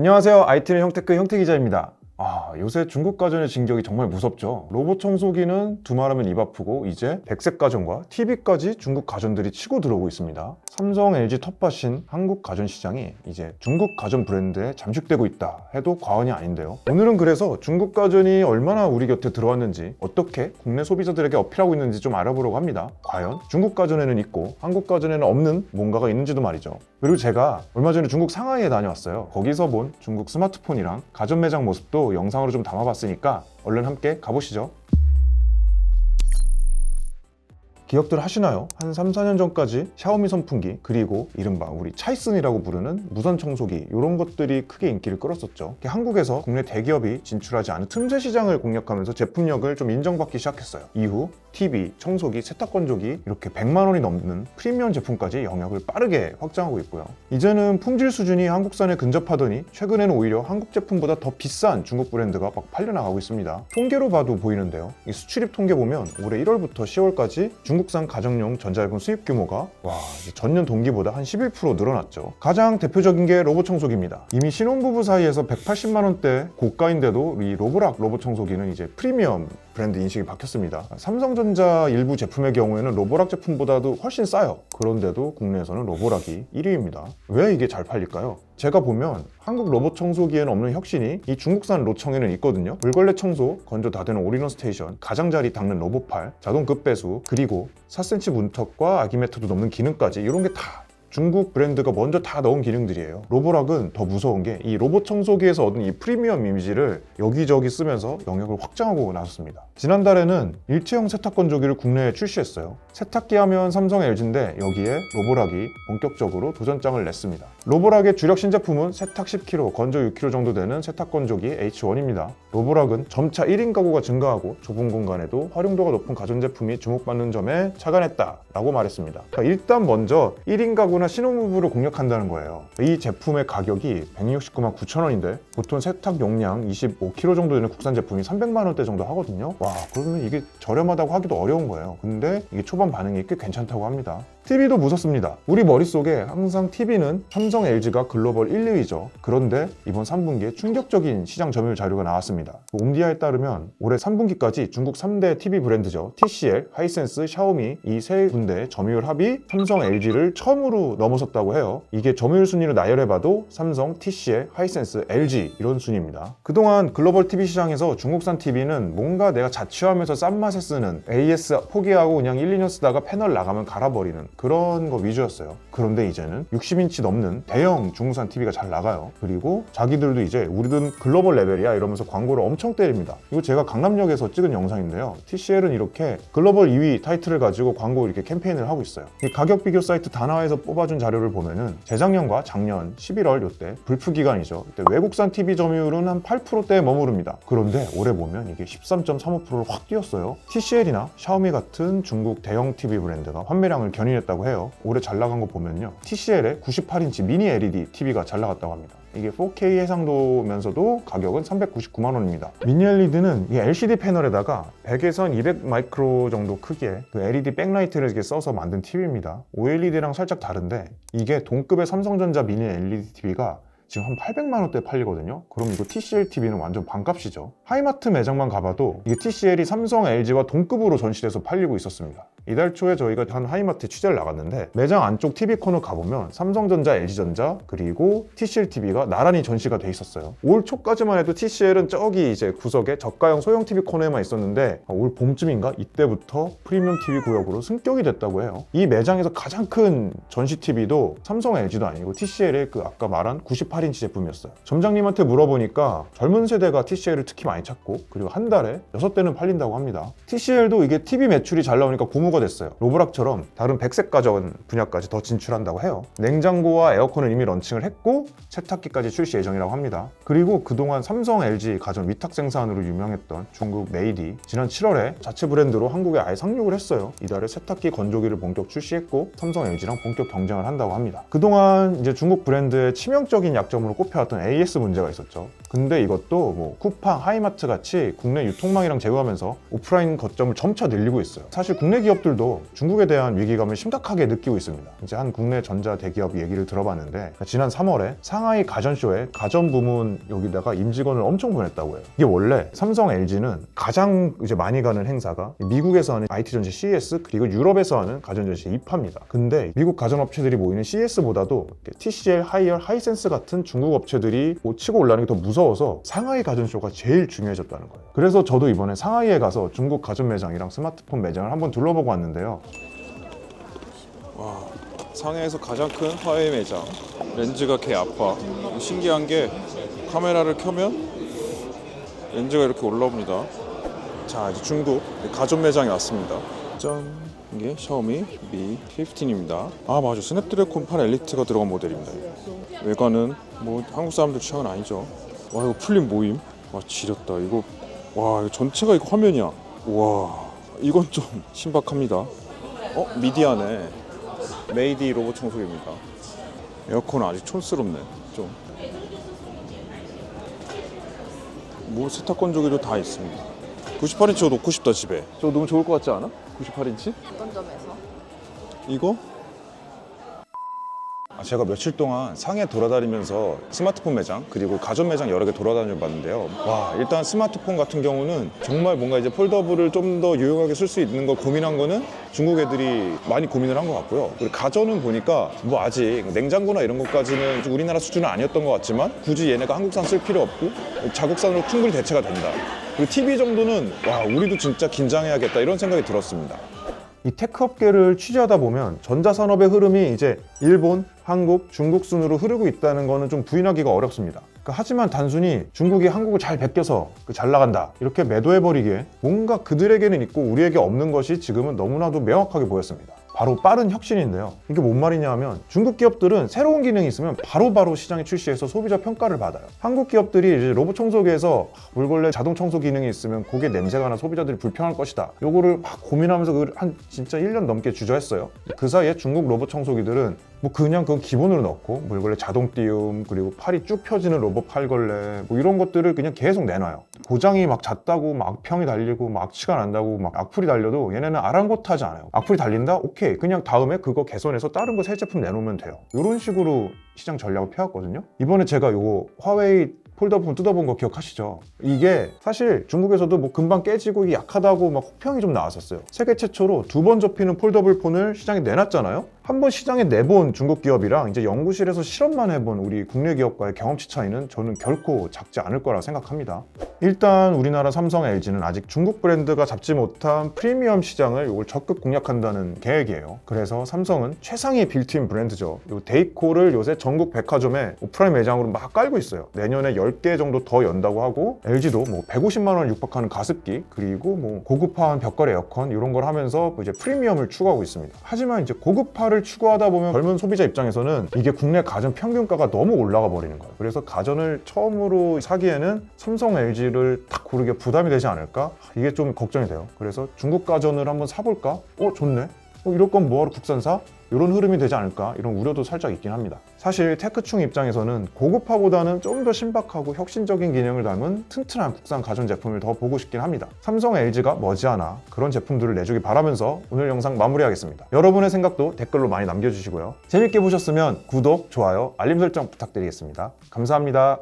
안녕하세요. IT는 형테크 형태기자입니다. 요새 중국 가전의 진격이 정말 무섭죠. 로봇 청소기는 두말하면 입 아프고 이제 백색 가전과 TV까지 중국 가전들이 치고 들어오고 있습니다. 삼성, LG 텃밭인 한국 가전 시장이 이제 중국 가전 브랜드에 잠식되고 있다 해도 과언이 아닌데요. 오늘은 그래서 중국 가전이 얼마나 우리 곁에 들어왔는지, 어떻게 국내 소비자들에게 어필하고 있는지 좀 알아보려고 합니다. 과연 중국 가전에는 있고 한국 가전에는 없는 뭔가가 있는지도 말이죠. 그리고 제가 얼마 전에 중국 상하이에 다녀왔어요. 거기서 본 중국 스마트폰이랑 가전 매장 모습도 영상으로 좀 담아봤으니까 얼른 함께 가보시죠. 기억들 하시나요? 한 3, 4년 전까지 샤오미 선풍기, 그리고 이른바 우리 차이슨이라고 부르는 무선 청소기, 이런 것들이 크게 인기를 끌었었죠. 한국에서 국내 대기업이 진출하지 않은 틈새 시장을 공략하면서 제품력을 좀 인정받기 시작했어요. 이후 TV, 청소기, 세탁건조기 이렇게 100만 원이 넘는 프리미엄 제품까지 영역을 빠르게 확장하고 있고요. 이제는 품질 수준이 한국산에 근접하더니 최근에는 오히려 한국 제품보다 더 비싼 중국 브랜드가 막 팔려나가고 있습니다. 통계로 봐도 보이는데요. 이 수출입 통계 보면 올해 1월부터 10월까지 중국산 가정용 전자제품 수입 규모가 전년 동기보다 한 11% 늘어났죠. 가장 대표적인 게 로봇 청소기입니다. 이미 신혼부부 사이에서 180만 원대 고가인데도 이 로보락 로봇 청소기는 이제 프리미엄 브랜드 인식이 바뀌었습니다. 삼성전자 일부 제품의 경우에는 로보락 제품보다도 훨씬 싸요. 그런데도 국내에서는 로보락이 1위입니다. 왜 이게 잘 팔릴까요? 제가 보면 한국 로봇 청소기에는 없는 혁신이 이 중국산 로청에는 있거든요. 물걸레 청소, 건조 다 되는 올인원 스테이션, 가장자리 닦는 로봇팔, 자동 급배수, 그리고 4cm 문턱과 아기매트도 넘는 기능까지 이런 게 다 중국 브랜드가 먼저 다 넣은 기능들이에요. 로보락은 더 무서운 게 이 로봇 청소기에서 얻은 이 프리미엄 이미지를 여기저기 쓰면서 영역을 확장하고 나섰습니다. 지난달에는 일체형 세탁건조기를 국내에 출시했어요. 세탁기 하면 삼성, LG인데 여기에 로보락이 본격적으로 도전장을 냈습니다. 로보락의 주력 신제품은 세탁 10kg, 건조 6kg 정도 되는 세탁건조기 H1입니다. 로보락은 점차 1인 가구가 증가하고 좁은 공간에도 활용도가 높은 가전제품이 주목받는 점에 착안했다라고 말했습니다. 일단 먼저 1인 가구나 신혼부부를 공략한다는 거예요. 이 제품의 가격이 169만 9천 원인데 보통 세탁 용량 25kg 정도 되는 국산 제품이 300만 원대 정도 하거든요. 그러면 이게 저렴하다고 하기도 어려운 거예요. 근데 이게 초반 반응이 꽤 괜찮다고 합니다. TV도 무섭습니다. 우리 머릿속에 항상 TV는 삼성, LG가 글로벌 1, 2위죠. 그런데 이번 3분기에 충격적인 시장 점유율 자료가 나왔습니다. 옴디아에 따르면 올해 3분기까지 중국 3대 TV 브랜드죠. TCL, 하이센스, 샤오미 이 세 군데의 점유율 합이 삼성, LG를 처음으로 넘어섰다고 해요. 이게 점유율 순위를 나열해봐도 삼성, TCL, 하이센스, LG 이런 순위입니다. 그동안 글로벌 TV 시장에서 중국산 TV는 뭔가 내가 자취하면서 싼 맛에 쓰는 AS 포기하고 그냥 1, 2년 쓰다가 패널 나가면 갈아버리는 그런 거 위주였어요. 그런데 이제는 60인치 넘는 대형 중국산 TV가 잘 나가요. 그리고 자기들도 이제 우리는 글로벌 레벨이야 이러면서 광고를 엄청 때립니다. 이거 제가 강남역에서 찍은 영상인데요. TCL은 이렇게 글로벌 2위 타이틀을 가지고 광고 이렇게 캠페인을 하고 있어요. 이 가격 비교 사이트 다나와에서 뽑아준 자료를 보면은 재작년과 작년 11월 이때 불프 기간이죠. 이때 외국산 TV 점유율은 한 8%대에 머무릅니다. 그런데 올해 보면 이게 13.35%를 확 뛰었어요. TCL이나 샤오미 같은 중국 대형 TV 브랜드가 판매량을 견인했다고 해요. 올해 잘 나간 거 보면요. TCL의 98인치 미니 LED TV가 잘 나갔다고 합니다. 이게 4K 해상도면서도 가격은 399만 원입니다. 미니 LED는 이 LCD 패널에다가 100에서 200 마이크로 정도 크기의 그 LED 백라이트를 이렇게 써서 만든 TV입니다. OLED랑 살짝 다른데 이게 동급의 삼성전자 미니 LED TV가 지금 한 800만 원대 팔리거든요. 그럼 이거 TCL TV는 완전 반값이죠. 하이마트 매장만 가봐도 이게 TCL이 삼성, LG와 동급으로 전시돼서 팔리고 있었습니다. 이달 초에 저희가 한 하이마트 취재를 나갔는데 매장 안쪽 TV 코너 가보면 삼성전자, LG전자 그리고 TCL TV가 나란히 전시가 돼 있었어요. 올 초까지만 해도 TCL은 저기 이제 구석에 저가형 소형 TV 코너에만 있었는데 올 봄쯤인가 이때부터 프리미엄 TV 구역으로 승격이 됐다고 해요. 이 매장에서 가장 큰 전시 TV도 삼성, LG도 아니고 TCL의 그 아까 말한 98인치 제품이었어요. 점장님한테 물어보니까 젊은 세대가 TCL을 특히 많이 찾고 그리고 한 달에 6대는 팔린다고 합니다. TCL도 이게 TV 매출이 잘 나오니까 고무가 됐어요. 로보락처럼 다른 백색 가전 분야까지 더 진출한다고 해요. 냉장고와 에어컨은 이미 런칭을 했고 세탁기까지 출시 예정이라고 합니다. 그리고 그동안 삼성, LG 가전 위탁 생산으로 유명했던 중국 메이디 지난 7월에 자체 브랜드로 한국에 아예 상륙을 했어요. 이달에 세탁기, 건조기를 본격 출시했고 삼성, LG랑 본격 경쟁을 한다고 합니다. 그동안 이제 중국 브랜드의 치명적인 약점으로 꼽혀왔던 AS 문제가 있었죠. 근데 이것도 뭐 쿠팡, 하이마트 같이 국내 유통망이랑 제휴하면서 오프라인 거점을 점차 늘리고 있어요. 사실 국내 기업 기업들도 중국에 대한 위기감을 심각하게 느끼고 있습니다. 이제 한 국내 전자 대기업 얘기를 들어봤는데 지난 3월에 상하이 가전쇼에 가전 부문 여기다가 임직원을 엄청 보냈다고 해요. 이게 원래 삼성, LG는 가장 이제 많이 가는 행사가 미국에서 하는 IT 전시 CES 그리고 유럽에서 하는 가전 전시 이파입니다. 근데 미국 가전 업체들이 모이는 CES보다도 TCL, 하이얼, 하이센스 같은 중국 업체들이 치고 올라가는 게 더 무서워서 상하이 가전쇼가 제일 중요해졌다는 거예요. 그래서 저도 이번에 상하이에 가서 중국 가전 매장이랑 스마트폰 매장을 한번 둘러보고 왔는데요. 와, 상해에서 가장 큰 화웨이 매장. 렌즈가 개 아파. 신기한 게 카메라를 켜면 렌즈가 이렇게 올라옵니다. 자, 이제 중국 가전 매장에 왔습니다. 짠! 이게 샤오미 Mi 15입니다. 아, 맞아. 스냅드래곤 8 엘리트가 들어간 모델입니다. 외관은 뭐 한국 사람들 취향은 아니죠. 와, 이거 풀림 모임. 와, 지렸다. 이거 와, 이거 전체가 이거 화면이야. 와, 이건 좀 신박합니다. 미디아네. 메이디 로봇 청소기입니다. 에어컨은 아직 촌스럽네. 좀. 뭐 세탁 건조기도 다 있습니다. 98인치가 놓고 싶다 집에. 저거 너무 좋을 것 같지 않아? 98인치? 어떤 점에서? 이거? 제가 며칠 동안 상해 돌아다니면서 스마트폰 매장 그리고 가전 매장 여러 개 돌아다녀 봤는데요. 와, 일단 스마트폰 같은 경우는 정말 뭔가 이제 폴더블을 좀 더 유용하게 쓸 수 있는 걸 고민한 거는 중국 애들이 많이 고민을 한 것 같고요. 그리고 가전은 보니까 뭐 아직 냉장고나 이런 것까지는 우리나라 수준은 아니었던 것 같지만 굳이 얘네가 한국산 쓸 필요 없고 자국산으로 충분히 대체가 된다. 그리고 TV 정도는 와, 우리도 진짜 긴장해야겠다 이런 생각이 들었습니다. 이 테크 업계를 취재하다 보면 전자산업의 흐름이 이제 일본, 한국, 중국 순으로 흐르고 있다는 거는 좀 부인하기가 어렵습니다. 하지만 단순히 중국이 한국을 잘 베껴서 잘 나간다 이렇게 매도해버리기에 뭔가 그들에게는 있고 우리에게 없는 것이 지금은 너무나도 명확하게 보였습니다. 바로 빠른 혁신인데요. 이게 뭔 말이냐 하면 중국 기업들은 새로운 기능이 있으면 바로바로 시장에 출시해서 소비자 평가를 받아요. 한국 기업들이 이제 로봇 청소기에서 물걸레 자동 청소 기능이 있으면 그게 냄새가 나 소비자들이 불평할 것이다. 요거를 막 고민하면서 한 진짜 1년 넘게 주저했어요. 그 사이에 중국 로봇 청소기들은 뭐 그냥 그건 기본으로 넣고 물걸레 자동 띄움 그리고 팔이 쭉 펴지는 로봇 팔걸레 뭐 이런 것들을 그냥 계속 내놔요. 고장이 막 잦다고 막 악평이 달리고 막 악취가 난다고 막 악플이 달려도 얘네는 아랑곳하지 않아요. 악플이 달린다? 오케이. 그냥 다음에 그거 개선해서 다른 거 새 제품 내놓으면 돼요. 이런 식으로 시장 전략을 펴왔거든요. 이번에 제가 요거 화웨이 폴더폰 뜯어본 거 기억하시죠? 이게 사실 중국에서도 뭐 금방 깨지고 이게 약하다고 막 혹평이 좀 나왔었어요. 세계 최초로 2번 접히는 폴더블 폰을 시장에 내놨잖아요. 한 번 시장에 내본 중국 기업이랑 이제 연구실에서 실험만 해본 우리 국내 기업과의 경험치 차이는 저는 결코 작지 않을 거라 생각합니다. 일단 우리나라 삼성, LG는 아직 중국 브랜드가 잡지 못한 프리미엄 시장을 이걸 적극 공략한다는 계획이에요. 그래서 삼성은 최상위 빌트인 브랜드죠. 요 데이코를 요새 전국 백화점에 오프라인 매장으로 막 깔고 있어요. 내년에 10개 정도 더 연다고 하고 LG도 뭐 150만 원 육박하는 가습기 그리고 뭐 고급화한 벽걸이 에어컨 이런 걸 하면서 이제 프리미엄을 추구하고 있습니다. 하지만 이제 고급화를 추구하다 보면 젊은 소비자 입장에서는 이게 국내 가전 평균가가 너무 올라가 버리는 거예요. 그래서 가전을 처음으로 사기에는 삼성, LG를 딱 고르기가 부담이 되지 않을까? 이게 좀 걱정이 돼요. 그래서 중국 가전을 한번 사볼까? 좋네. 이럴 건 뭐하러 국산 사? 이런 흐름이 되지 않을까? 이런 우려도 살짝 있긴 합니다. 사실 테크충 입장에서는 고급화보다는 좀 더 신박하고 혁신적인 기능을 담은 튼튼한 국산 가전 제품을 더 보고 싶긴 합니다. 삼성, LG가 머지않아 그런 제품들을 내주기 바라면서 오늘 영상 마무리하겠습니다. 여러분의 생각도 댓글로 많이 남겨주시고요. 재밌게 보셨으면 구독, 좋아요, 알림 설정 부탁드리겠습니다. 감사합니다.